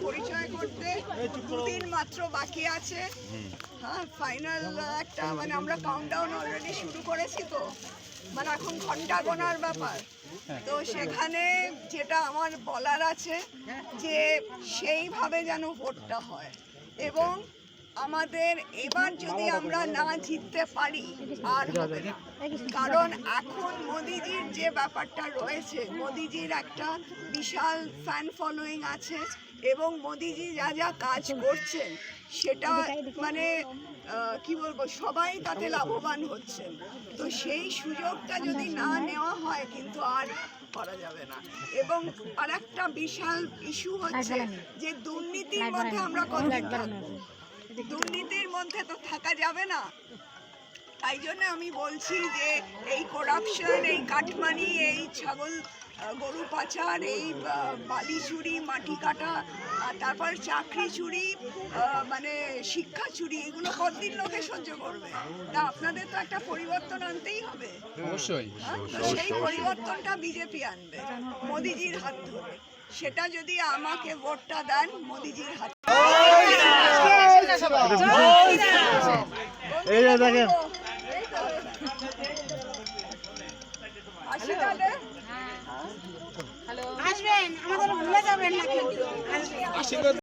পরিচয় করতে দুদিন মাত্র বাকি আছে। হ্যাঁ, ফাইনাল একটা মানে আমরা কাউন্টডাউন অলরেডি শুরু করেছি, তো মানে এখন ঘন্টা গোনার ব্যাপার। তো সেখানে যেটা আমার বলার আছে যে সেইভাবে যেন ভোটটা হয়, এবং আমাদের এবার যদি আমরা না জিততে পারি আর হবে না। কারণ এখন মোদিজির যে ব্যাপারটা রয়েছে, মোদিজির একটা বিশাল ফ্যান ফলোয়িং আছে, এবং মোদিজি যা যা কাজ করছেন সেটা মানে কি বলবো, সবাই তাতে লাভবান হচ্ছেন। তো সেই সুযোগটা যদি না নেওয়া হয় কিন্তু আর করা যাবে না। এবং আর একটা বিশাল ইস্যু হচ্ছে যে দুর্নীতির মধ্যে আমরা কতদিন থাকবো, দুর্নীতির মধ্যে তো থাকা যাবে না। তাই জন্য আমি বলছি যে এই করাপশন, এই কাটমানি, এই ছাগল গরু পাচার, এই বালি চুরি, মাটি কাটা, তারপর চাকরি চুরি, মানে শিক্ষা চুরি, এগুলো কতদিন লোকে সহ্য করবে? তা আপনাদের তো একটা পরিবর্তন আনতেই হবে। অবশ্যই সেই পরিবর্তনটা বিজেপি আনবে মোদিজির হাত ধরে। সেটা যদি আমাকে ভোটটা দেন মোদিজির হাত। আসবেন, আমাদের ভুলে যাবেন না কিন্তু।